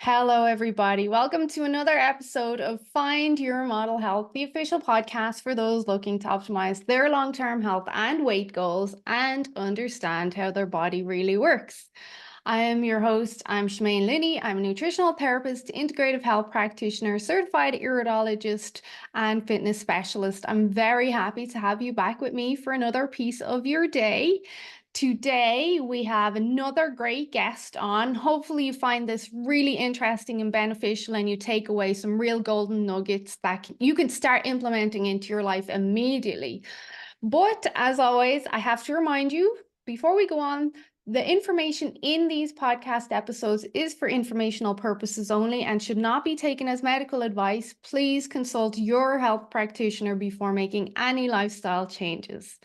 Hello, everybody. Welcome to another episode of Find Your Model Health, the official podcast for those looking to optimize their long-term health and weight goals and understand how their body really works. I am your host. I'm Shemaine Linney. I'm a nutritional therapist, integrative health practitioner, certified iridologist, and fitness specialist. I'm very happy to have you back with me for another piece of your day. Today, we have another great guest on. Hopefully you find this really interesting and beneficial and you take away some real golden nuggets that you can start implementing into your life immediately. But as always, I have to remind you, before we go on, the information in these podcast episodes is for informational purposes only and should not be taken as medical advice. Please consult your health practitioner before making any lifestyle changes.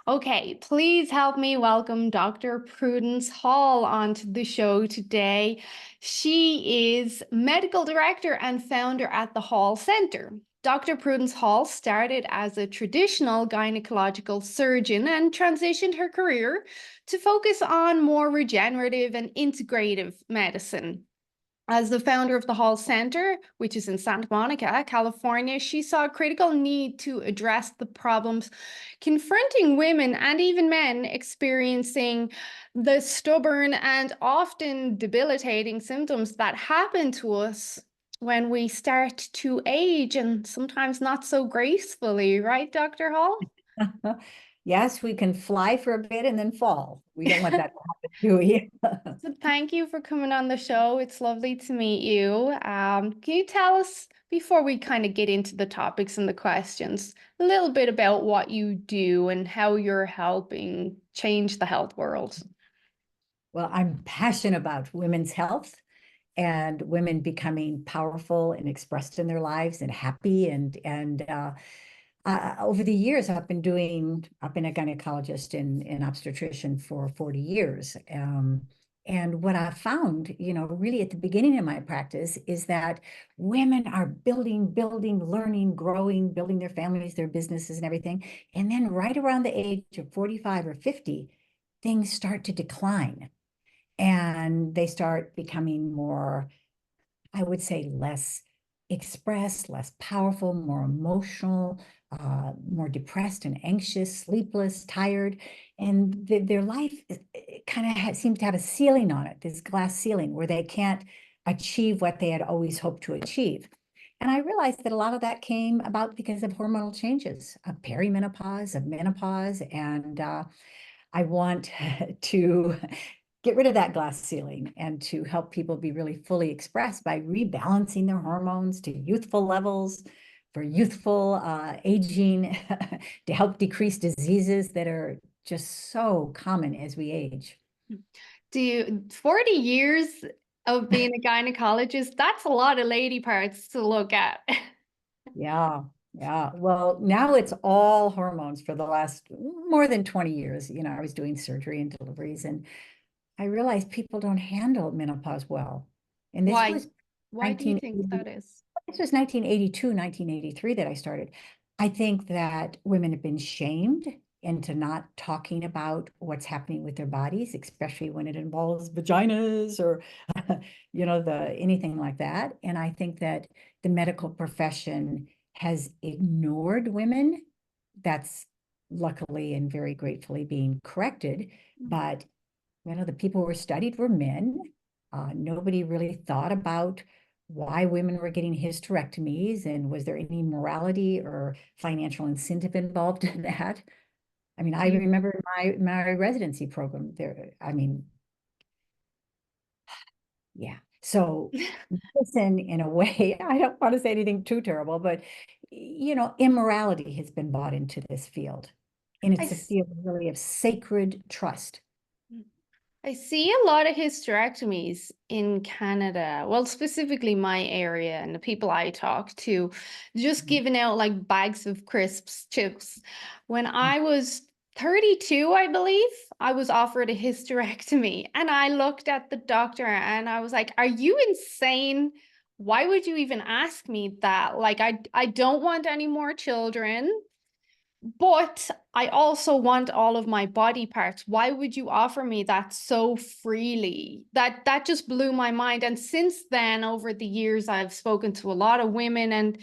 Okay, please help me welcome Dr. Prudence Hall onto the show today. She is medical director and founder at the Hall Center. Dr. Prudence Hall started as a traditional gynecological surgeon and transitioned her career to focus on more regenerative and integrative medicine. As the founder of the Hall Center, which is in Santa Monica, California, she saw a critical need to address the problems confronting women and even men experiencing the stubborn and often debilitating symptoms that happen to us when we start to age, and sometimes not so gracefully, right, Dr. Hall? Yes, we can fly for a bit and then fall. We don't want that to happen, do we? So thank you for coming on the show. It's lovely to meet you. Can you tell us, before we kind of get into the topics and the questions, a little bit about what you do and how you're helping change the health world? Well, I'm passionate about women's health and women becoming powerful and expressed in their lives and happy. Over the years, I've been a gynecologist in obstetrician for 40 years. And what I found, really at the beginning of my practice is that women are building, learning, growing, building their families, their businesses and everything. And then right around the age of 45 or 50, things start to decline and they start becoming more, I would say, less expressed, less powerful, more emotional, more depressed and anxious, sleepless, tired. And their life kind of seems to have a ceiling on it, this glass ceiling where they can't achieve what they had always hoped to achieve. And I realized that a lot of that came about because of hormonal changes, of perimenopause, of menopause. And I want to get rid of that glass ceiling and to help people be really fully expressed by rebalancing their hormones to youthful levels for youthful aging, to help decrease diseases that are just so common as we age. 40 years of being a gynecologist, that's a lot of lady parts to look at. Yeah. Yeah. Well, now it's all hormones for the last more than 20 years. I was doing surgery and deliveries, and I realized people don't handle menopause well. And this Why? was Why do you think 1980, that is? this was 1982, 1983 that I started. I think that women have been shamed into not talking about what's happening with their bodies, especially when it involves vaginas or, anything like that. And I think that the medical profession has ignored women. That's luckily and very gratefully being corrected. But the people who were studied were men. Nobody really thought about why women were getting hysterectomies and was there any morality or financial incentive involved in that. I mean, I remember my residency program there. I mean, yeah. So listen, in a way, I don't want to say anything too terrible, but immorality has been brought into this field. And it's a field really of sacred trust. I see a lot of hysterectomies in Canada. Well, specifically my area and the people I talk to, just giving out like bags of crisps, chips. When I was 32, I believe, I was offered a hysterectomy. And I looked at the doctor and I was like, are you insane? Why would you even ask me that? Like, I don't want any more children. But I also want all of my body parts. Why would you offer me that so freely? That just blew my mind. And since then, over the years, I've spoken to a lot of women, and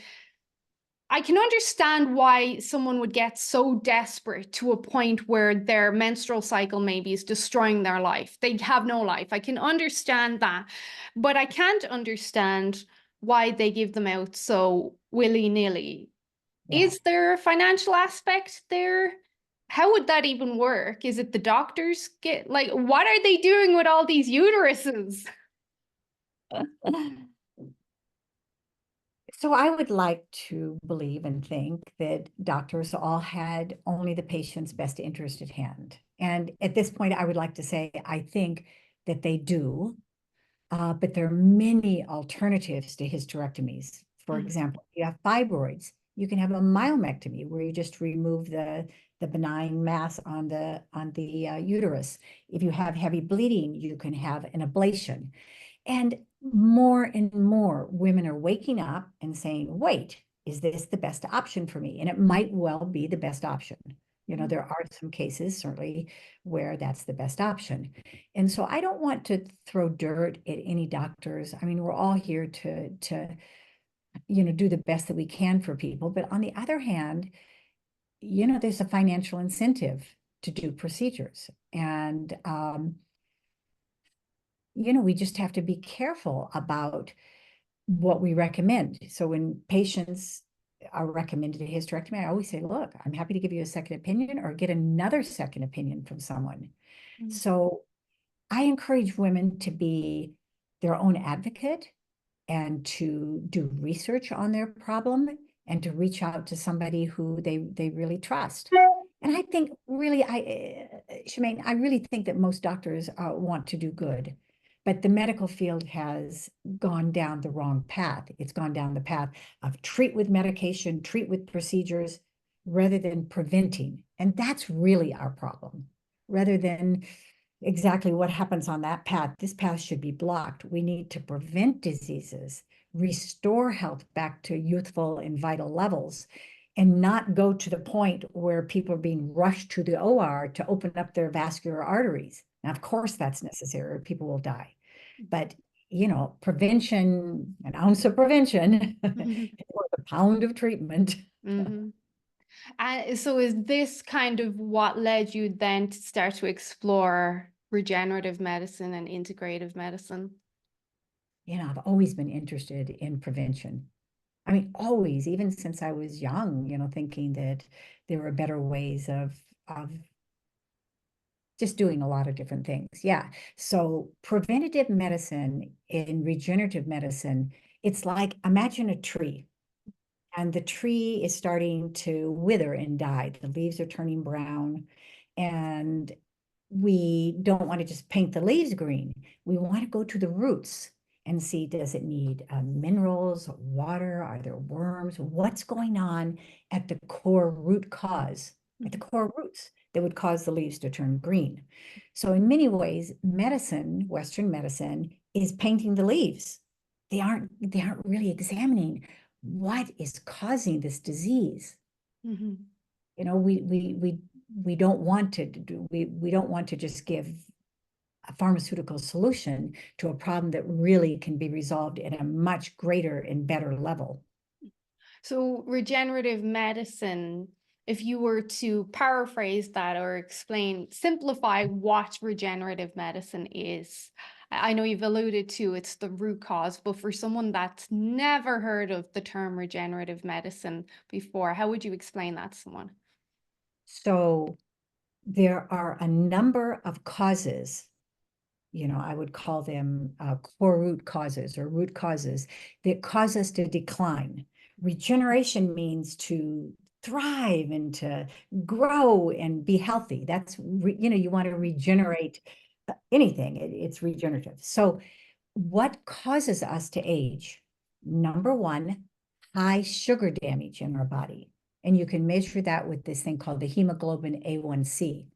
I can understand why someone would get so desperate to a point where their menstrual cycle maybe is destroying their life. They have no life. I can understand that. But I can't understand why they give them out so willy-nilly. Yeah. Is there a financial aspect there? How would that even work? Is it the doctors get, like, what are they doing with all these uteruses? So I would like to believe and think that doctors all had only the patient's best interest at hand. And at this point, I would like to say, I think that they do, but there are many alternatives to hysterectomies. For Mm, example, if you have fibroids, you can have a myomectomy where you just remove the benign mass on the uterus. If you have heavy bleeding, you can have an ablation. And more women are waking up and saying, wait, is this the best option for me? And it might well be the best option. You know, mm, there are some cases certainly where that's the best option. And so I don't want to throw dirt at any doctors. I mean, we're all here to do the best that we can for people. But on the other hand, there's a financial incentive to do procedures. And we just have to be careful about what we recommend. So when patients are recommended a hysterectomy, I always say, look, I'm happy to give you a second opinion or get another second opinion from someone. mm, So I encourage women to be their own advocate and to do research on their problem and to reach out to somebody who they really trust. And I think really, Shemaine, I really think that most doctors want to do good, but the medical field has gone down the wrong path. It's gone down the path of treat with medication, treat with procedures, rather than preventing. And that's really our problem, rather than exactly what happens on that path. This path should be blocked. We need to prevent diseases, restore health back to youthful and vital levels, and not go to the point where people are being rushed to the OR to open up their vascular arteries. Now, of course, that's necessary, or people will die. But, prevention, an ounce of prevention, mhm, or a pound of treatment. mhm. And so is this kind of what led you then to start to explore regenerative medicine and integrative medicine? I've always been interested in prevention. I mean, always, even since I was young, thinking that there were better ways of just doing a lot of different things. Yeah. So preventative medicine in regenerative medicine, it's like imagine a tree and the tree is starting to wither and die. The leaves are turning brown, and we don't want to just paint the leaves green. We want to go to the roots and see, does it need minerals, water? Are there worms? What's going on at the core root cause, at the Mhm, core roots that would cause the leaves to turn green? So in many ways, medicine, Western medicine, is painting the leaves. They aren't really examining what is causing this disease. mhm. We don't want to do we don't want to just give a pharmaceutical solution to a problem that really can be resolved at a much greater and better level. So regenerative medicine, if you were to paraphrase that or explain, simplify what regenerative medicine is. I know you've alluded to it's the root cause, but for someone that's never heard of the term regenerative medicine before, how would you explain that to someone? So there are a number of causes, I would call them core root causes or root causes that cause us to decline. Regeneration means to thrive and to grow and be healthy. You want to regenerate anything, it's regenerative. So what causes us to age? Number one, high sugar damage in our body. And you can measure that with this thing called the hemoglobin A1C.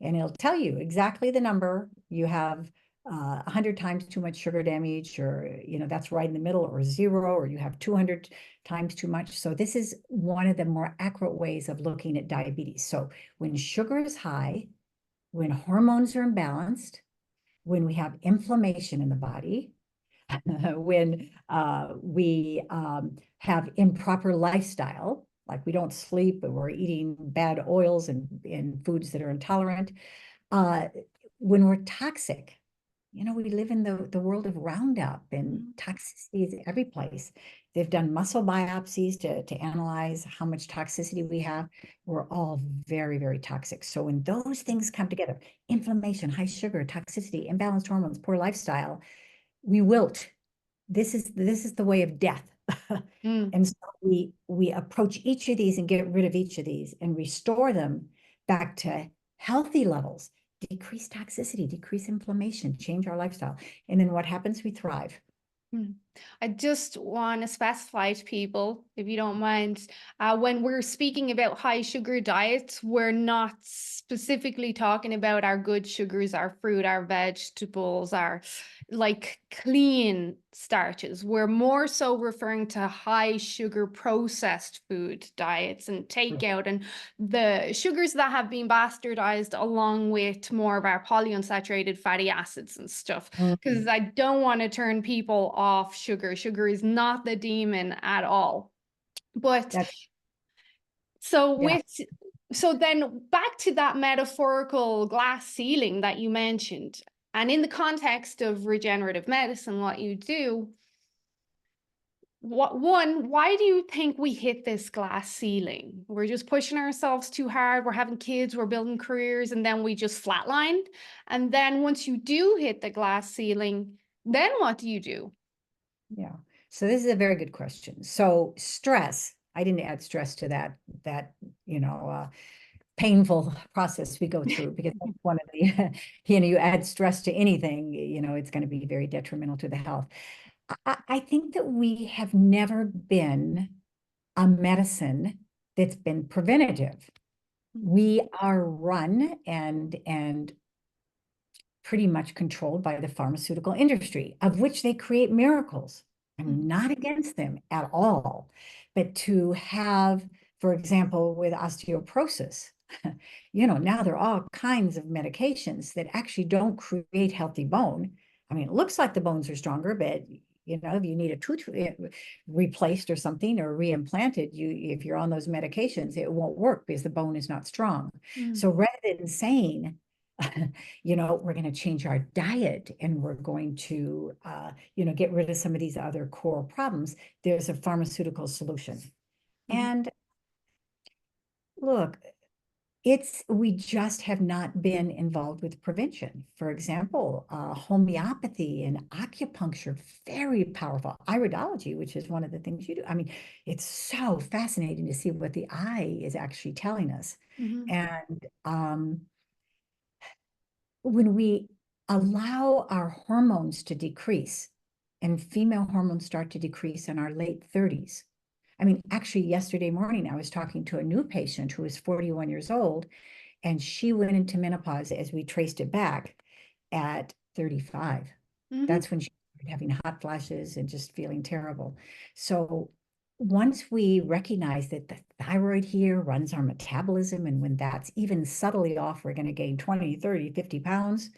And it'll tell you exactly the number. You have 100 times too much sugar damage, or, that's right in the middle, or zero, or you have 200 times too much. So this is one of the more accurate ways of looking at diabetes. So when sugar is high, when hormones are imbalanced, when we have inflammation in the body, when we have improper lifestyle, like we don't sleep, or we're eating bad oils and foods that are intolerant, when we're toxic. We live in the world of Roundup and toxicities every place. They've done muscle biopsies to analyze how much toxicity we have. We're all very, very toxic. So when those things come together, inflammation, high sugar, toxicity, imbalanced hormones, poor lifestyle, we wilt. This is the way of death. And so we approach each of these and get rid of each of these and restore them back to healthy levels. Decrease toxicity, decrease inflammation, change our lifestyle. And then what happens? We thrive. I just want to specify to people, if you don't mind, when we're speaking about high sugar diets, we're not specifically talking about our good sugars, our fruit, our vegetables, our like clean starches. We're more so referring to high sugar processed food diets and takeout, and the sugars that have been bastardized along with more of our polyunsaturated fatty acids and stuff. Because I don't want to turn people off sugar. Sugar is not the demon at all. But That's, so yeah. then back to that metaphorical glass ceiling that you mentioned, and in the context of regenerative medicine, what you do, why do you think we hit this glass ceiling? We're just pushing ourselves too hard, we're having kids, we're building careers, and then we just flatline. And then once you do hit the glass ceiling, then what do you do? Yeah. So this is a very good question. So stress, I didn't add stress to that, painful process we go through, because that's one of the, you add stress to anything, it's going to be very detrimental to the health. I think that we have never been a medicine that's been preventative. We are run and pretty much controlled by the pharmaceutical industry, of which they create miracles. I'm not against them at all. But to have, for example, with osteoporosis, now there are all kinds of medications that actually don't create healthy bone. I mean, it looks like the bones are stronger, but if you need a tooth replaced or something, or reimplanted, if you're on those medications, it won't work because the bone is not strong. So rather than saying, we're going to change our diet and we're going to, get rid of some of these other core problems, there's a pharmaceutical solution. And look, we just have not been involved with prevention. For example, homeopathy and acupuncture, very powerful. Iridology, which is one of the things you do. I mean, it's so fascinating to see what the eye is actually telling us. And when we allow our hormones to decrease, and female hormones start to decrease in our late 30s. I mean, actually, yesterday morning, I was talking to a new patient who was 41 years old, and she went into menopause, as we traced it back, at 35. That's when she started having hot flashes and just feeling terrible. So once we recognize that the thyroid here runs our metabolism, and when that's even subtly off, we're going to gain 20, 30, 50 pounds.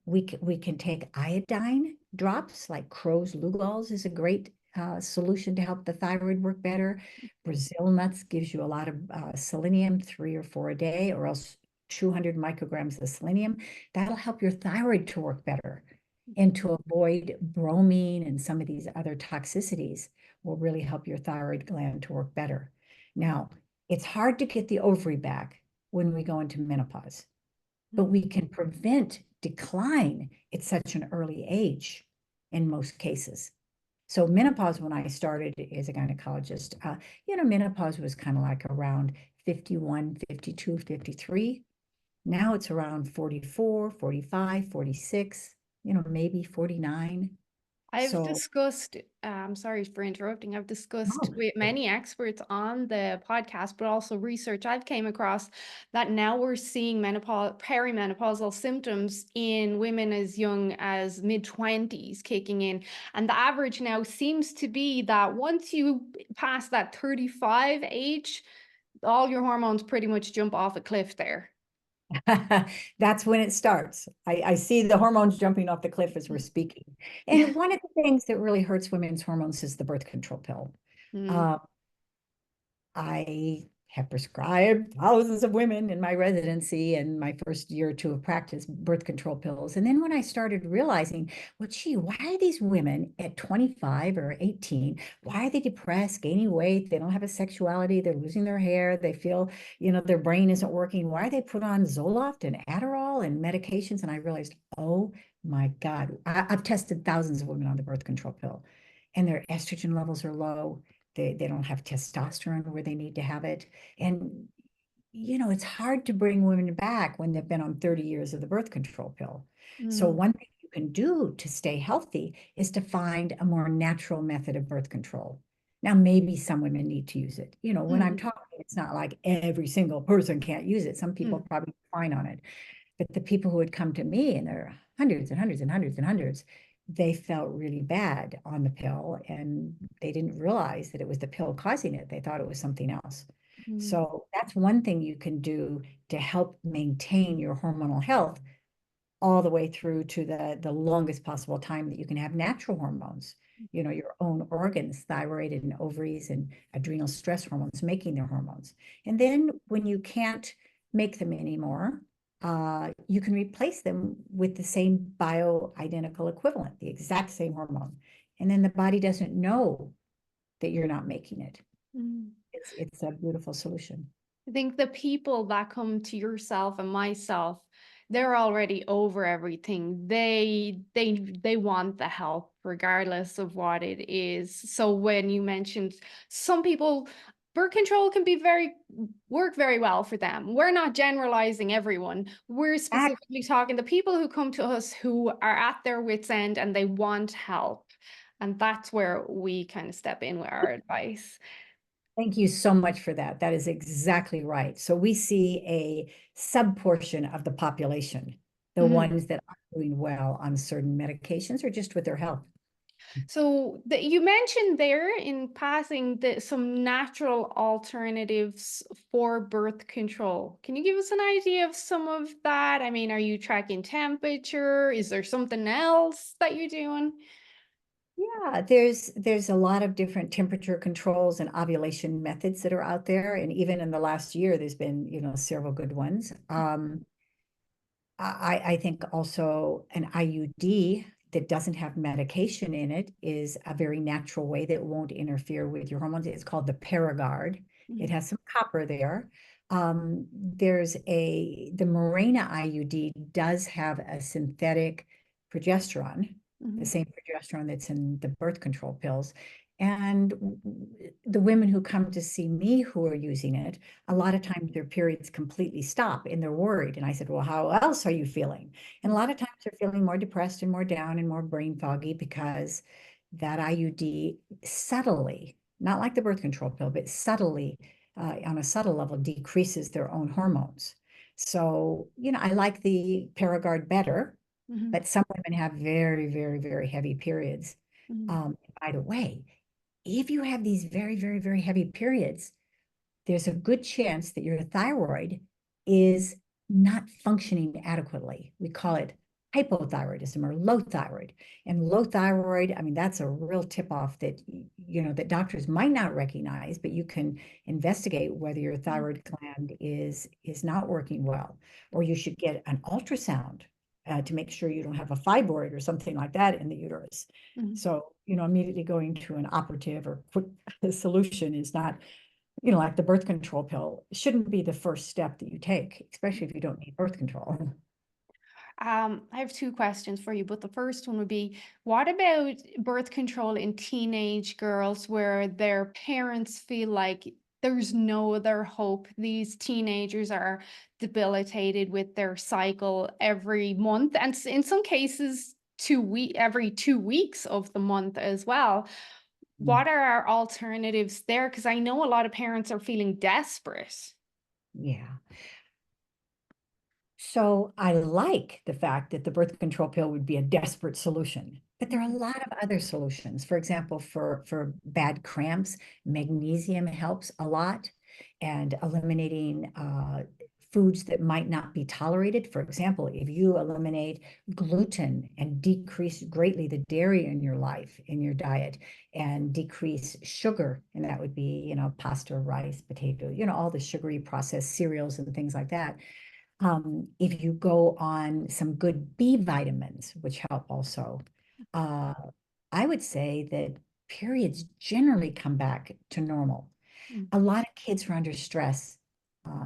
We can take iodine drops, like Crow's Lugol's is a great solution to help the thyroid work better. Brazil nuts gives you a lot of selenium, 3 or 4 a day, or else 200 micrograms of selenium. That'll help your thyroid to work better, and to avoid bromine and some of these other toxicities will really help your thyroid gland to work better. Now, it's hard to get the ovary back when we go into menopause, but we can prevent decline at such an early age in most cases. So menopause, when I started as a gynecologist, menopause was kind of like around 51, 52, 53. Now it's around 44, 45, 46, maybe 49. I've So, discussed, sorry for interrupting. I've discussed oh, with many experts on the podcast, but also research I've came across that now we're seeing perimenopausal symptoms in women as young as mid-20s kicking in. And the average now seems to be that once you pass that 35 age, all your hormones pretty much jump off a cliff there. that's when it starts. I see the hormones jumping off the cliff as we're speaking. And one of the things that really hurts women's hormones is the birth control pill. Mm, Uh, I have prescribed thousands of women in my residency and my first year or two of practice birth control pills. And then when I started realizing, well, gee, why are these women at 25 or 18? Why are they depressed, gaining weight? They don't have a sexuality. They're losing their hair. They feel, their brain isn't working. Why are they put on Zoloft and Adderall and medications? And I realized, oh my God, I've tested thousands of women on the birth control pill, and their estrogen levels are low. They don't have testosterone where they need to have it. And, it's hard to bring women back when they've been on 30 years of the birth control pill. So mm, one thing you can do to stay healthy is to find a more natural method of birth control. Now, maybe some women need to use it. When I'm mm, talking, it's not like every single person can't use it. Some people mm, probably fine on it. But the people who would come to me, and there are hundreds and hundreds and hundreds and hundreds, they felt really bad on the pill, and they didn't realize that it was the pill causing it. They thought it was something else. mm, So that's one thing you can do to help maintain your hormonal health all the way through to the longest possible time that you can have natural hormones, your own organs, thyroid and ovaries and adrenal stress hormones making their hormones. And then when you can't make them anymore, you can replace them with the same bioidentical equivalent, the exact same hormone. And then the body doesn't know that you're not making it. mm. It's a beautiful solution. I think the people that come to yourself and myself, they're already over everything. They want the help regardless of what it is. So when you mentioned some people, birth control can be work very well for them. We're not generalizing everyone. We're specifically talking the people who come to us who are at their wits' end and they want help. And that's where we kind of step in with our advice. Thank you so much for that. That is exactly right. So we see a sub portion of the population, the Mhm. ones that are doing well on certain medications or just with their health. So you mentioned there in passing that some natural alternatives for birth control. Can you give us an idea of some of that? I mean, are you tracking temperature? Is there something else that you're doing? Yeah, there's a lot of different temperature controls and ovulation methods that are out there. And even in the last year, there's been, several good ones. I think also an IUD that doesn't have medication in it is a very natural way that won't interfere with your hormones. It's called the Paragard. It Mhm, has some copper there. The Mirena IUD does have a synthetic progesterone, the mhm, same progesterone that's in the birth control pills. And the women who come to see me who are using it, a lot of times their periods completely stop and they're worried. And I said, well, how else are you feeling? And a lot of times they're feeling more depressed and more down and more brain foggy because that IUD subtly, not like the birth control pill, but subtly, on a subtle level, decreases their own hormones. So, I like the Paragard better, mhm, but some women have very, very, very heavy periods. mhm, By the way, if you have these very, very, very heavy periods, there's a good chance that your thyroid is not functioning adequately. We call it hypothyroidism or low thyroid. And low thyroid, I mean, that's a real tip off that, that doctors might not recognize, but you can investigate whether your mhm, thyroid gland is not working well, or you should get an ultrasound to make sure you don't have a fibroid or something like that in the uterus. mhm. So, immediately going to an operative or quick solution is not, like the birth control pill shouldn't be the first step that you take, especially if you don't need birth control. I have two questions for you, but the first one would be, what about birth control in teenage girls where their parents feel like there's no other hope? These teenagers are debilitated with their cycle every month, and in some cases, every 2 weeks of the month as well. Mm, What are our alternatives there? Because I know a lot of parents are feeling desperate. yeah. So I like the fact that the birth control pill would be a desperate solution, but there are a Mhm. lot of other solutions. For example, for bad cramps, magnesium helps a lot, and eliminating foods that might not be tolerated. For example, if you eliminate gluten and decrease greatly the dairy in your life, in your diet, and decrease sugar, and that would be, pasta, rice, potato, all the sugary processed cereals and things like that. If you go on some good B vitamins, which help also, uh, I would say that periods generally come back to normal. Mm. A lot of kids are under stress,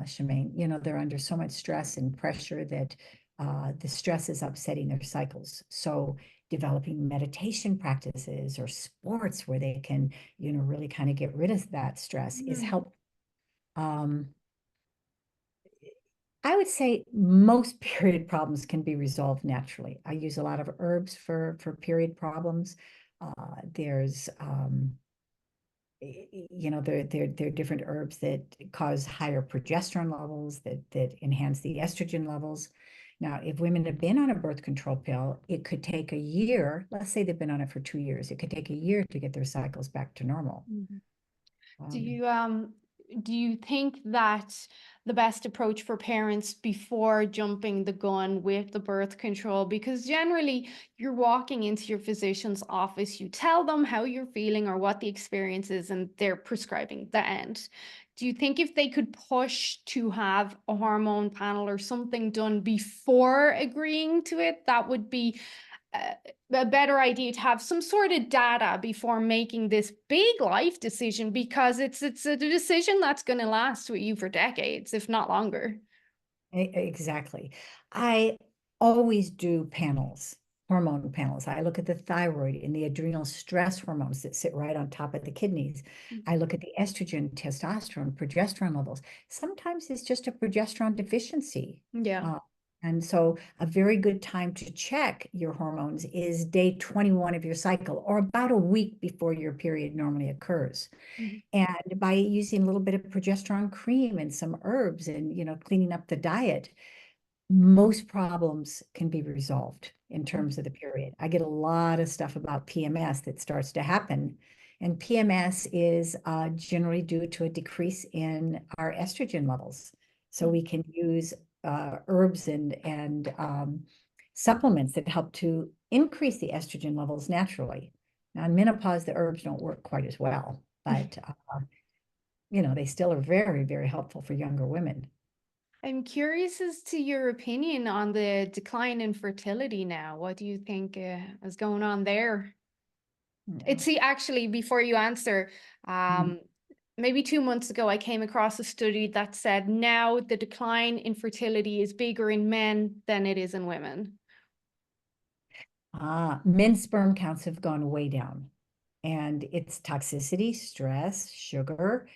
Shemaine. They're under so much stress and pressure that the stress is upsetting their cycles. So developing meditation practices or sports where they can, really kind of get rid of that stress is Mhm. helpful. Um, I would say most period problems can be resolved naturally. I use a lot of herbs for period problems. There's there are different herbs that cause higher progesterone levels that enhance the estrogen levels. Now, if women have been on a birth control pill, it could take a year. Let's say they've been on it for 2 years. It could take a year to get their cycles back to normal. Mhm. Do Um, you um do you think that the best approach for parents before jumping the gun with the birth control, because generally you're walking into your physician's office, you tell them how you're feeling or what the experience is, and they're prescribing the end. Do you think if they could push to have a hormone panel or something done before agreeing to it, that would be uh, a better idea to have some sort of data before making this big life decision, because it's a decision that's going to last with you for decades, if not longer. Exactly. I always do panels, hormone panels. I look at the thyroid and the adrenal stress hormones that sit right on top of the kidneys. I look at the estrogen, testosterone, progesterone levels. Sometimes it's just a progesterone deficiency. Yeah. Uh, and so a very good time to check your hormones is day 21 of your cycle, or about a week before your period normally occurs. Mhm. And by using a little bit of progesterone cream and some herbs and, cleaning up the diet, most problems can be resolved in terms of the period. I get a lot of stuff about PMS that starts to happen. And PMS is generally due to a decrease in our estrogen levels. So we can use herbs and supplements that help to increase the estrogen levels naturally. Now, in menopause, the herbs don't work quite as well, but they still are very, very helpful for younger women. I'm curious as to your opinion on the decline in fertility now. What do you think is going on there? Yeah. It's see, actually, before you answer, Mm. um, maybe 2 months ago, I came across a study that said now the decline in fertility is bigger in men than it is in women. Men's sperm counts have gone way down, and it's toxicity, stress, sugar,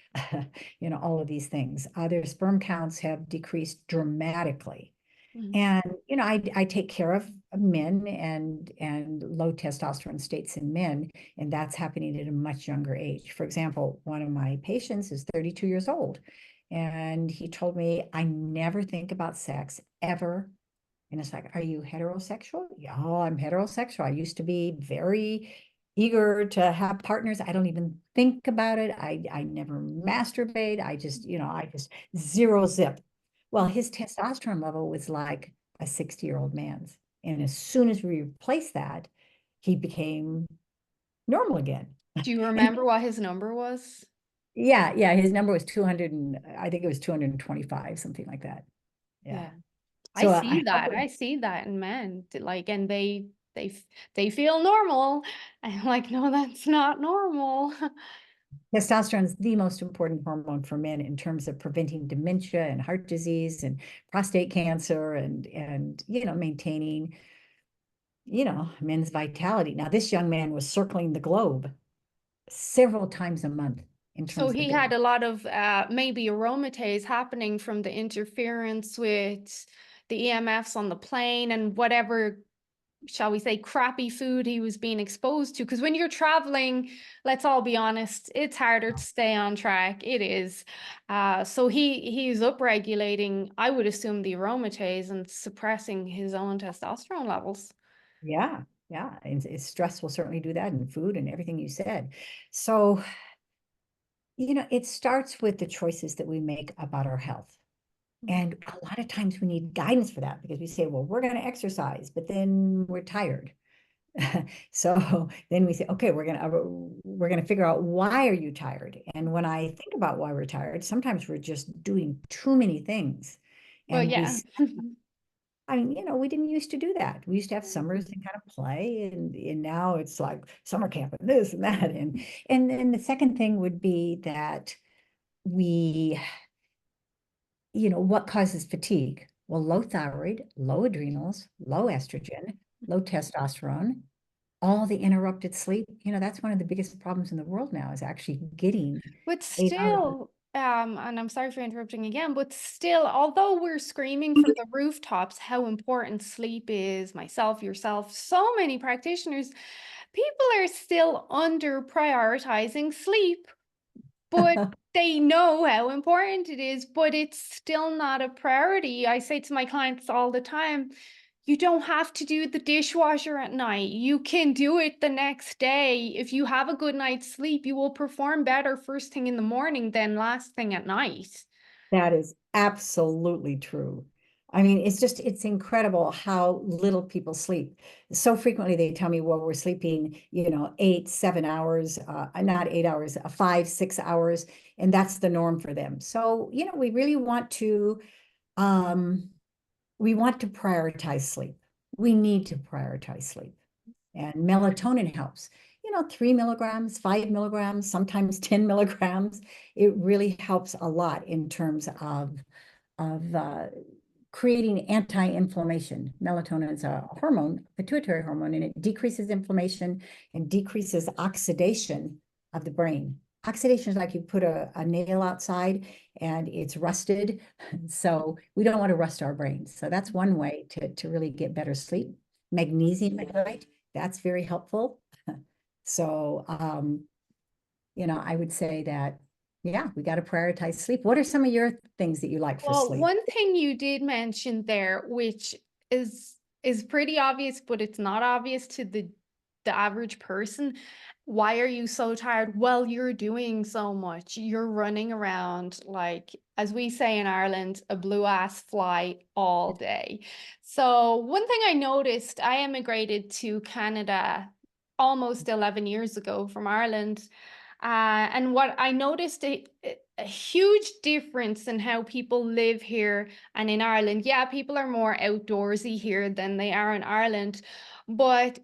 all of these things. Their sperm counts have decreased dramatically. Mhm. And I take care of men and low testosterone states in men, and that's happening at a much younger age. For example, one of my patients is 32 years old, and he told me, I never think about sex ever. And it's like, are you heterosexual? Yeah, I'm heterosexual. I used to be very eager to have partners. I don't even think about it. I never masturbate. I just zero zip. Well, his testosterone level was like a 60-year-old man's. And as soon as we replaced that, he became normal again. Do you And remember what his number was? yeah, his number was 200 and I think it was 225, something like that. Yeah. Yeah. I So see I help that. with I see that in men. Like, and they feel normal. I'm like, no, that's not normal. testosterone is the most important hormone for men in terms of preventing dementia and heart disease and prostate cancer and maintaining men's vitality. Now, this young man was circling the globe several times a month in So terms of he getting. had a lot of maybe aromatase happening from the interference with the EMFs on the plane and whatever shall we say, crappy food he was being exposed to. Because when you're traveling, let's all be honest, it's harder to stay on track. It is. So he's upregulating, I would assume, the aromatase and suppressing his own testosterone levels. Yeah, yeah. And stress will certainly do that, and food and everything you said. So, it starts with the choices that we make about our health. And a lot of times we need guidance for that because we say, well, we're going to exercise, but then we're tired. So then we say, okay, we're going to figure out, why are you tired? And when I think about why we're tired, sometimes we're just doing too many things. Well, And yeah. I mean, we didn't used to do that. We used to have summers and kind of play, and now it's like summer camp and this and that. And then the second thing would be that we, what causes fatigue? Well, low thyroid, low adrenals, low estrogen, low testosterone, all the interrupted sleep. That's one of the biggest problems in the world now, is actually getting But 8 hours. still, and I'm sorry for interrupting again, but still, although we're screaming from the rooftops how important sleep is, myself, yourself, so many practitioners, people are still under prioritizing sleep, but they know how important it is, but it's still not a priority. I say to my clients all the time, you don't have to do the dishwasher at night. You can do it the next day. If you have a good night's sleep, you will perform better first thing in the morning than last thing at night. That is absolutely true. I mean, it's incredible how little people sleep. So frequently they tell me, well, we're sleeping, 8, 7 hours, not 8 hours, 5, 6 hours, and that's the norm for them. So, we really um, want to prioritize sleep. We need to prioritize sleep. And melatonin helps. 3 milligrams, 5 milligrams, sometimes 10 milligrams. It really helps a lot in terms of creating anti-inflammation. Melatonin is a hormone, pituitary hormone, and it decreases inflammation and decreases oxidation of the brain. Oxidation is like you put a nail outside and it's rusted. So we don't want to rust our brains. So that's one way to really get better sleep. Magnesium at night, that's very helpful. So, I would say that, yeah, we got to prioritize sleep. What are some of your things that you like for Well, sleep? one thing you did mention there, which is pretty obvious, but it's not obvious to the average person. Why are you so tired? Well, you're doing so much. You're running around like, as we say in Ireland, a blue ass fly all day. So one thing I noticed, I emigrated to Canada almost 11 years ago from Ireland. And what I noticed a huge difference in how people live here and in Ireland. Yeah, people are more outdoorsy here than they are in Ireland. But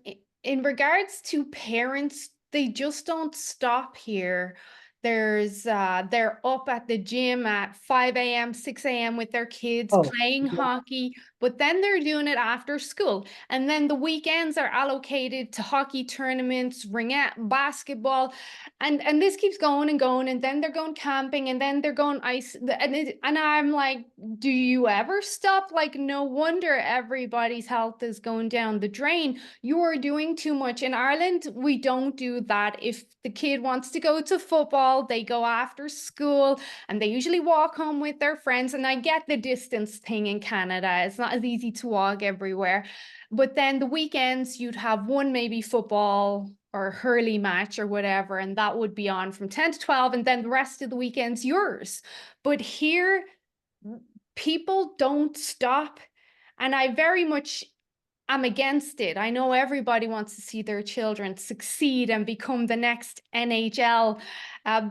in regards to parents, they just don't stop here. They're up at the gym at 5 a.m., 6 a.m. with their kids Oh, playing yeah, hockey, but then they're doing it after school. And then the weekends are allocated to hockey tournaments, ringette, basketball, and this keeps going and going, and then they're going camping, and then they're going ice, and I'm like, do you ever stop? Like, no wonder everybody's health is going down the drain. You're doing too much. In Ireland, we don't do that. If the kid wants to go to football, they go after school, and they usually walk home with their friends. And I get the distance thing in Canada, it's not as easy to walk everywhere, but then the weekends you'd have one maybe football or hurley match or whatever, and that would be on from 10 to 12, and then the rest of the weekend's yours. But here, people don't stop. And I very much am against it. I know everybody wants to see their children succeed and become the next NHL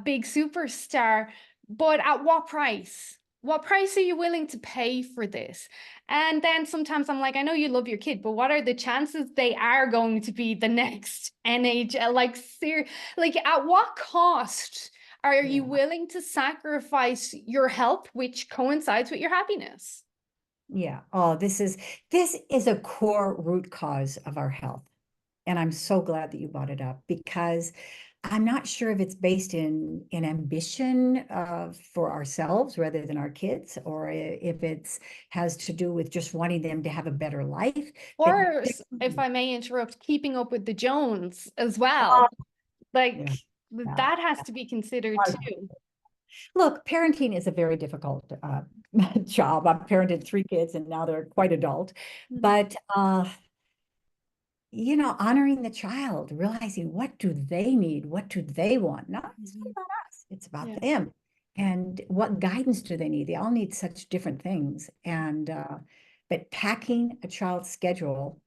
big superstar, but at what price? What price are you willing to pay for this? And then sometimes I'm like, I know you love your kid, but what are the chances they are going to be the next NHL? Like, at what cost are you yeah, willing to sacrifice your health, which coincides with your happiness? yeah. Oh, this is a core root cause of our health. And I'm so glad that you brought it up because I'm not sure if it's based in ambition for ourselves rather than our kids, or if it's has to do with just wanting them to have a better life. But Or, if I may interrupt, keeping up with the Jones as well. oh, Like yeah, yeah. that has to be considered too. Look, parenting is a very difficult job. I've parented three kids and now they're quite adult. Mm, But honoring the child, realizing what do they need, what do they want? Not it's not mhm. about us, it's about Yeah. them. And what guidance do they need? They all need such different things. And but packing a child's schedule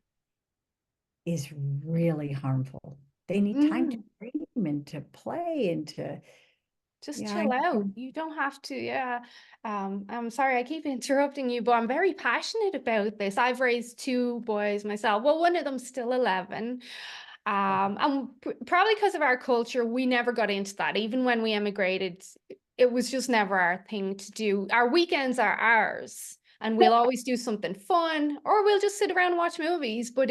is really harmful. They need time to Mm. dream and to play and to, Just yeah, chill out. You don't have to, yeah. I'm sorry, I keep interrupting you, but I'm very passionate about this. I've raised two boys myself. Well, one of them's still 11. And probably because of our culture, we never got into that. Even when we emigrated, it was just never our thing to do. Our weekends are ours. And we'll always do something fun, or we'll just sit around and watch movies. But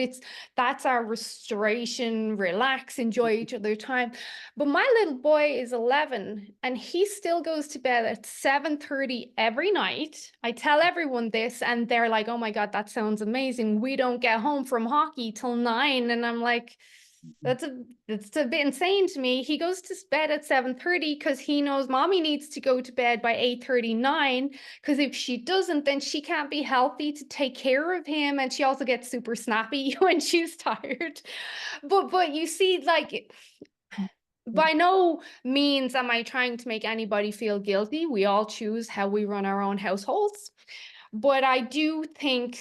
that's our restoration, relax, enjoy each other time. But my little boy is 11 and he still goes to bed at 7:30 every night. I tell everyone this and they're like, "Oh my God, that sounds amazing. We don't get home from hockey till 9." And I'm like, that's a bit insane to me. He goes to bed at 7:30 because he knows mommy needs to go to bed by 8:39. Because if she doesn't, then she can't be healthy to take care of him. And she also gets super snappy when she's tired. But you see, like, by no means am I trying to make anybody feel guilty. We all choose how we run our own households. But I do think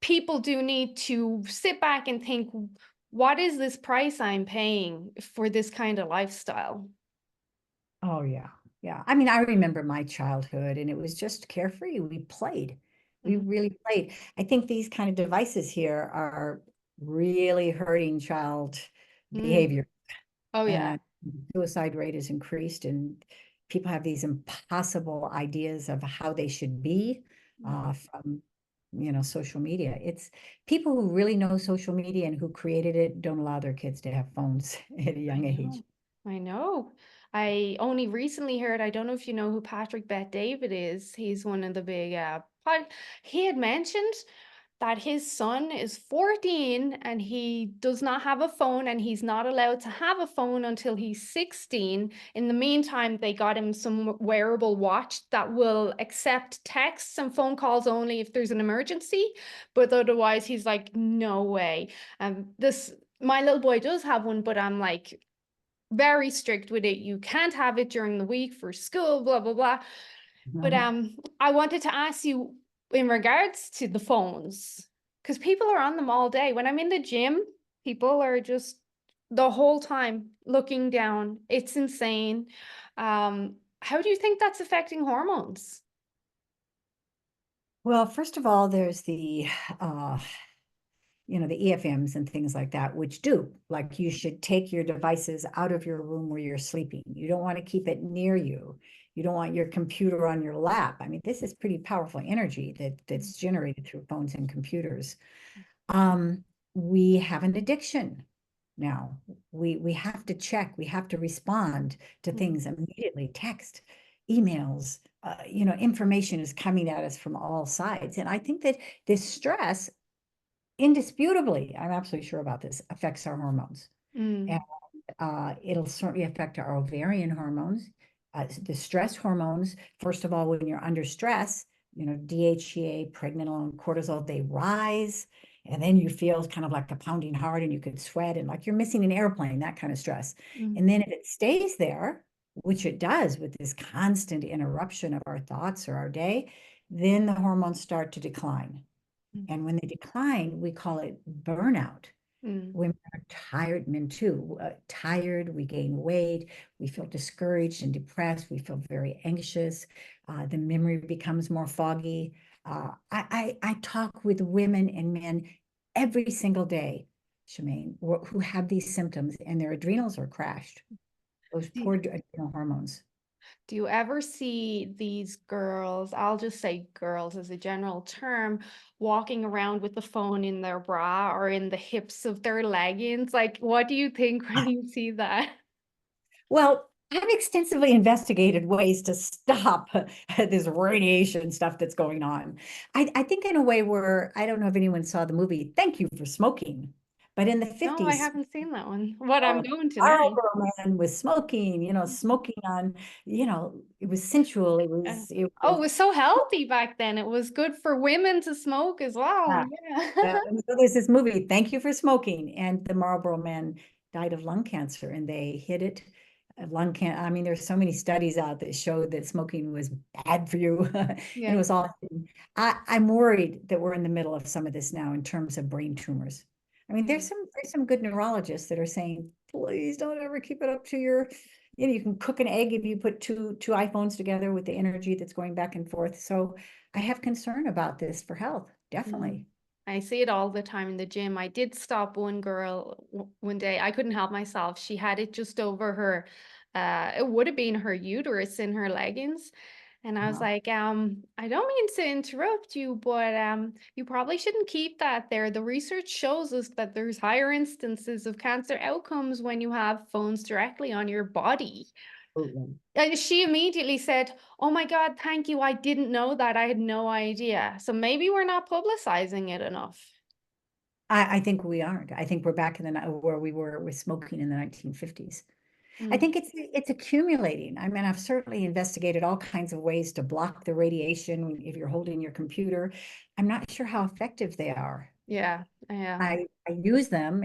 people do need to sit back and think, what is this price I'm paying for this kind of lifestyle? Oh yeah. Yeah. I mean, I remember my childhood and it was just carefree. We played. We Mhm. really played. I think these kind of devices here are really hurting child Mm. behavior, Oh, yeah. and suicide rate is increased and people have these impossible ideas of how they should be from social media. It's people who really know social media and who created it don't allow their kids to have phones at a I young age. know. I know. I only recently heard, I don't know if you know who Patrick Bet David is. He's one of the big he had mentioned that his son is 14 and he does not have a phone and he's not allowed to have a phone until he's 16. In the meantime, they got him some wearable watch that will accept texts and phone calls only if there's an emergency, but otherwise he's like, no way. This my little boy does have one, but I'm like very strict with it. You can't have it during the week for school, blah blah blah. But I wanted to ask you in regards to the phones, because people are on them all day. When I'm in the gym, people are just the whole time looking down. It's insane. How do you think that's affecting hormones? Well, first of all, there's the EFMs and things like that, which do, like you should take your devices out of your room where you're sleeping. You don't want to keep it near you. You don't want your computer on your lap. I mean, this is pretty powerful energy that's generated through phones and computers. Um, we have an addiction now. We have to check, we have to respond to Mm, things immediately, text, emails, information is coming at us from all sides. And I think that this stress indisputably, I'm absolutely sure about this, affects our hormones. And mm, it'll certainly affect our ovarian hormones, the stress hormones. First of all, when you're under stress, DHEA, pregnenolone, cortisol, they rise. And then you feel kind of like a pounding heart and you could sweat and like you're missing an airplane, that kind of stress. mm, And then if it stays there, which it does with this constant interruption of our thoughts or our day, then the hormones start to decline. mm, And when they decline, we call it burnout. mm. Women are tired, men too, tired, we gain weight, we feel discouraged and depressed, we feel very anxious, the memory becomes more foggy. I talk with women and men every single day, Shemaine, who have these symptoms and their adrenals are crashed, those Do, poor adrenal hormones. do you ever see these girls, I'll just say girls as a general term, walking around with the phone in their bra or in the hips of their leggings? Like, what do you think when you see that? Well, I've extensively investigated ways to stop this radiation stuff that's going on. I think in a way where I don't know if anyone saw the movie Thank You for Smoking, but in the No, I 50s, haven't seen that one. What I'm going to now. Marlboro Man was smoking, smoking on, it was sensual. Oh, it was so healthy back then. It was good for women to smoke as well. Yeah. Yeah. And so there's this movie, Thank You for Smoking, and the Marlboro Man died of lung cancer, and they hid it. Lung cancer. I mean, there's so many studies out that showed that smoking was bad for you, and it Yeah. was all hidden. I'm worried that we're in the middle of some of this now in terms of brain tumors. I mean, Mm. there's some good neurologists that are saying, please don't ever keep it up to your, you can cook an egg if you put two iPhones together with the energy that's going back and forth. So I have concern about this for health, Mm. definitely. I see it all the time in the gym. I did stop one girl one day. I couldn't help myself. She had it just over her, it would have been her uterus in her leggings. And I was Uh-huh. like, I don't mean to interrupt you, but you probably shouldn't keep that there. The research shows us that there's higher instances of cancer outcomes when you have phones directly on your body. Absolutely. And she immediately said, "Oh my God, thank you. I didn't know that. I had no idea." So maybe we're not publicizing it enough. I think we aren't. I think we're back in where we were with smoking in the 1950s. I Mm. think it's accumulating. I mean, I've certainly investigated all kinds of ways to block the radiation if you're holding your computer. I'm not sure how effective they are. Yeah, yeah. I use them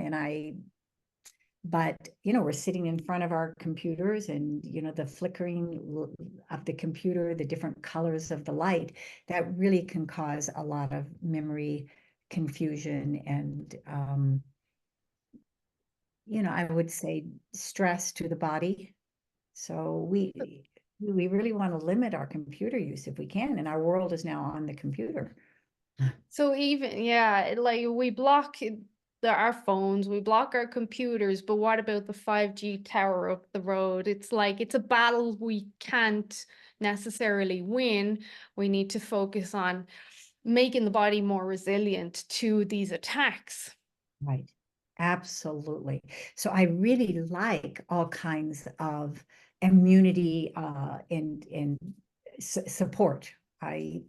but we're sitting in front of our computers and the flickering of the computer, the different colors of the light, that really can cause a lot of memory confusion and I would say stress to the body. So we really want to limit our computer use if we can, and our world is now on the computer. So even, yeah, like we block our phones, we block our computers, but what about the 5G tower up the road? It's like it's a battle we can't necessarily win. We need to focus on making the body more resilient to these attacks. Right. Absolutely. So I really like all kinds of immunity and support. I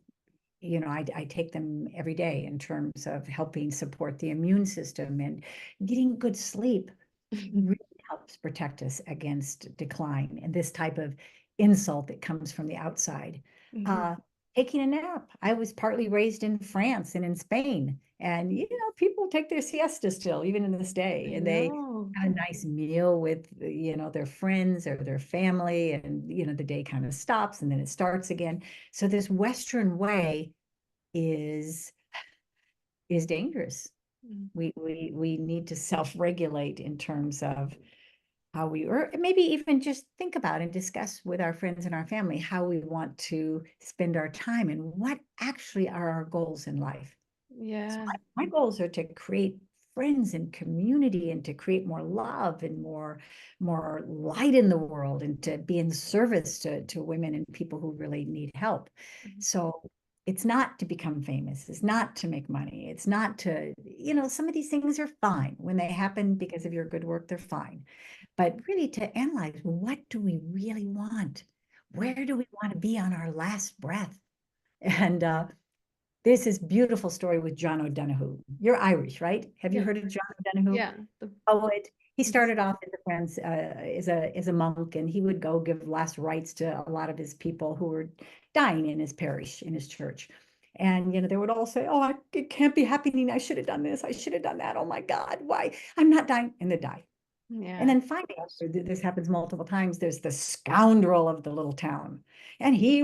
take them every day in terms of helping support the immune system, and getting good sleep really helps protect us against decline and this type of insult that comes from the outside. Mhm. Uh, Taking a nap. I was partly raised in France and in Spain, and people take their siesta still, even in this day, I and they know. have a nice meal with their friends or their family, and the day kind of stops and then it starts again. So this Western way is dangerous. Mm. We need to self-regulate in terms of how we, or maybe even just think about and discuss with our friends and our family how we want to spend our time and what actually are our goals in life. So Yeah. my goals are to create friends and community, and to create more love and more light in the world, and to be in service to women and people who really need help. Mhm. So it's not to become famous. It's not to make money. It's not to, some of these things are fine when they happen because of your good work, they're fine. But really to analyze, what do we really want? Where do we want to be on our last breath? And there's this beautiful story with John O'Donohue. You're Irish, right? Have you Yeah. heard of John O'Donohue? Yeah. Poet. He started off as a friend, as a monk, and he would go give last rites to a lot of his people who were dying in his parish, in his church. And they would all say, "Oh, it can't be happening. I should have done this. I should have done that. Oh my God, why? I'm not dying." And they die. And Yeah. then finally, after this happens multiple times, there's the scoundrel of the little town. And he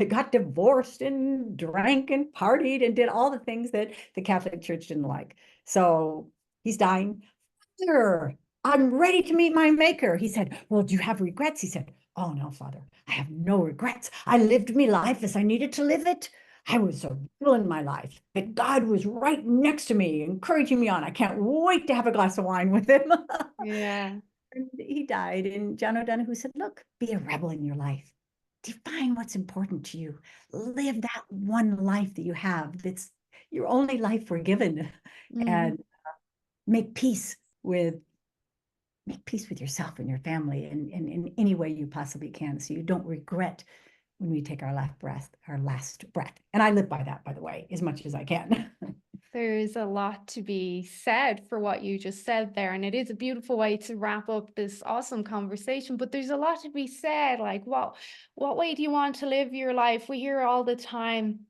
got divorced and drank and partied and did all the things that the Catholic Church didn't like. So he's dying. Father, I'm ready to meet my maker. He said, "Well, do you have regrets?" He said, "Oh, no, Father, I have no regrets. I lived my life as I needed to live it. I was so full in my life that God was right next to me, encouraging me on. I can't wait to have a glass of wine with him." Yeah. And he died. And John O'Donohue said, "Look, be a rebel in your life. Define what's important to you. Live that one life that you have. That's your only life we're given. Mhm. And make peace with make peace with yourself and your family in any way you possibly can, so you don't regret when we take our last breath. And I live by that, by the way, as much as I can. There's a lot to be said for what you just said there, and it is a beautiful way to wrap up this awesome conversation. But there's a lot to be said, like what way do you want to live your life? We hear all the time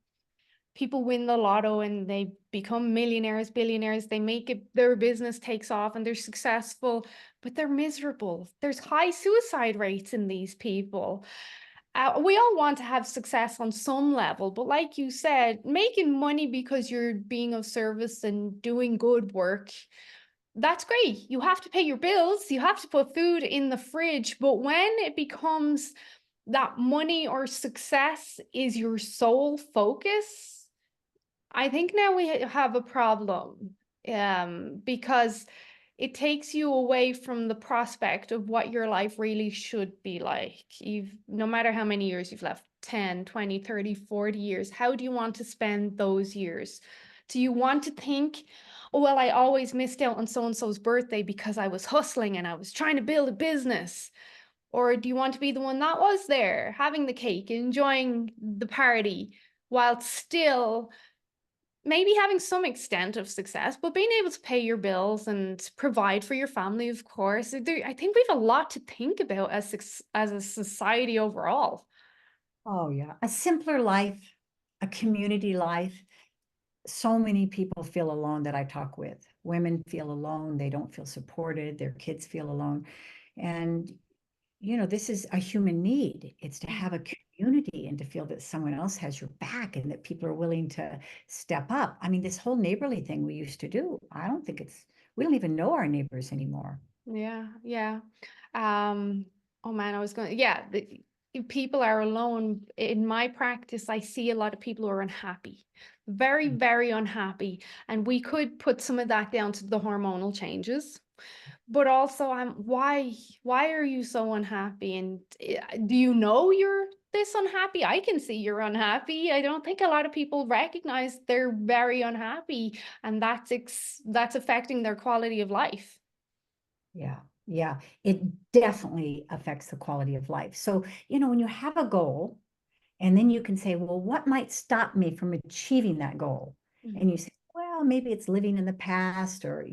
people win the lotto and they become millionaires, billionaires, they make it, their business takes off and they're successful, but they're miserable. There's high suicide rates in these people. We all want to have success on some level, but like you said, making money because you're being of service and doing good work, that's great. You have to pay your bills, you have to put food in the fridge, but when it becomes that money or success is your sole focus, I think now we have a problem, because it takes you away from the prospect of what your life really should be like. No matter how many years you've left, 10, 20, 30, 40 years, how do you want to spend those years? Do you want to think, oh, well, I always missed out on so-and-so's birthday because I was hustling and I was trying to build a business? Or do you want to be the one that was there, having the cake, enjoying the party, while still maybe having some extent of success, but being able to pay your bills and provide for your family, of course. I think we have a lot to think about as a society overall. Oh, yeah. A simpler life, a community life. So many people feel alone that I talk with. Women feel alone. They don't feel supported. Their kids feel alone. And, this is a human need. It's to have a community and to feel that someone else has your back and that people are willing to step up. I mean, this whole neighborly thing we used to do, we don't even know our neighbors anymore. Yeah, yeah. Um, oh man, yeah, if people are alone. In my practice, I see a lot of people who are unhappy, very, very unhappy. And we could put some of that down to the hormonal changes. But also, why are you so unhappy? And do you know you're this unhappy? I can see you're unhappy. I don't think a lot of people recognize they're very unhappy, and that's affecting their quality of life. Yeah, yeah, it definitely affects the quality of life. So, when you have a goal, and then you can say, well, what might stop me from achieving that goal? And you say, well, maybe it's living in the past, or,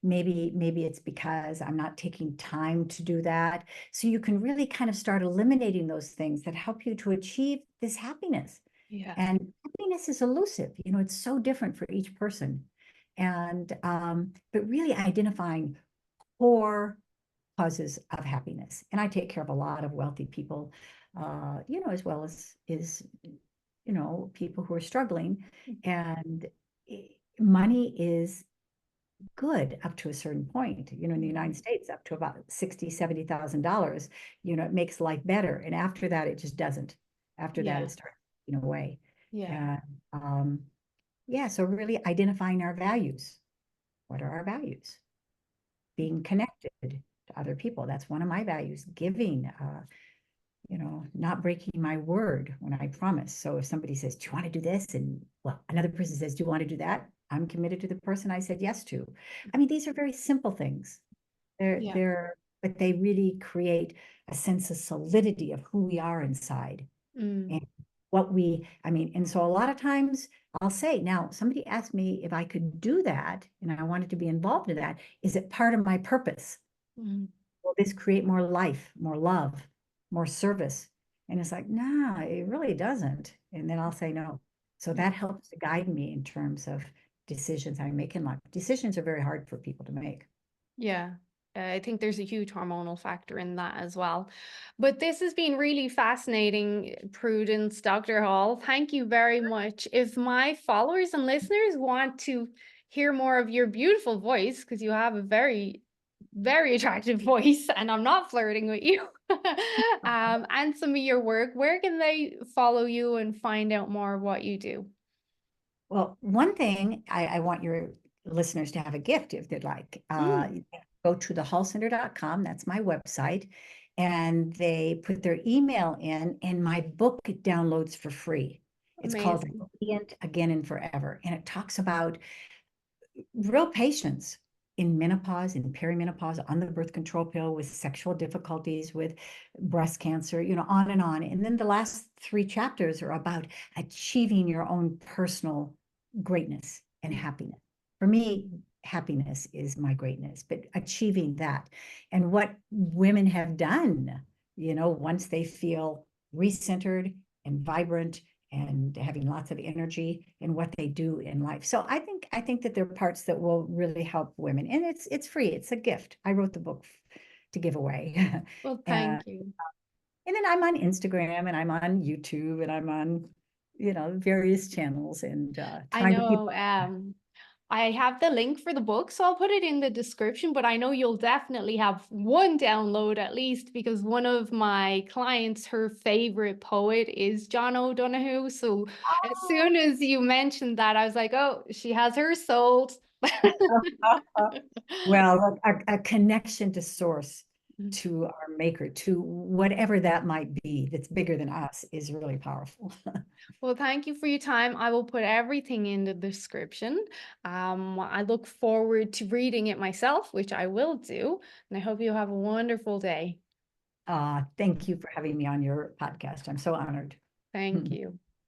maybe it's because I'm not taking time to do that. So you can really kind of start eliminating those things that help you to achieve this happiness. Yeah. And happiness is elusive. It's so different for each person. And, but really identifying core causes of happiness. And I take care of a lot of wealthy people, as well as people who are struggling. And money is good up to a certain point. In the United States, up to about $60,000, $70,000, it makes life better. And after that, it just doesn't. After that, Yeah. it starts taking away. Yeah. And yeah, so really identifying our values. What are our values? Being connected to other people. That's one of my values. Giving, not breaking my word when I promise. So if somebody says, do you want to do this? And another person says, do you want to do that? I'm committed to the person I said yes to. I mean, these are very simple things. Yeah. But they really create a sense of solidity of who we are inside. Mm. And and so a lot of times I'll say, now, somebody asked me if I could do that and I wanted to be involved in that. Is it part of my purpose? Mm. Will this create more life, more love, more service? And it's like, nah, it really doesn't. And then I'll say no. So that helps to guide me in terms of decisions I make in life. Decisions are very hard for people to make. Yeah. I think there's a huge hormonal factor in that as well. But this has been really fascinating, Prudence, Dr. Hall. Thank you very much. If my followers and listeners want to hear more of your beautiful voice, because you have a very, very attractive voice, and I'm not flirting with you, and some of your work, where can they follow you and find out more of what you do? Well, one thing I want your listeners to have a gift if they'd like. Mm, Go to thehallcenter.com. That's my website. And they put their email in, and my book downloads for free. It's called amazing. Radiant Again and Forever. And it talks about real patients in menopause, in perimenopause, on the birth control pill, with sexual difficulties, with breast cancer, on and on. And then the last 3 chapters are about achieving your own personal greatness and happiness. For me, happiness is my greatness, but achieving that and what women have done, once they feel recentered and vibrant and having lots of energy in what they do in life. So I think that there are parts that will really help women, and it's free. It's a gift. I wrote the book to give away. Well, And thank you. then I'm on Instagram and I'm on YouTube and I'm on, various channels and I trying to keep know, up. I have the link for the book, so I'll put it in the description, but I know you'll definitely have one download at least because one of my clients, her favorite poet is John O'Donoghue. So as soon as you mentioned that, I was like, oh, she has her sold. Well, a connection to source, to our maker, to whatever that might be that's bigger than us is really powerful. Well, thank you for your time. I will put everything in the description. I look forward to reading it myself, which I will do. And I hope you have a wonderful day. Thank you for having me on your podcast. I'm so honored. Thank you.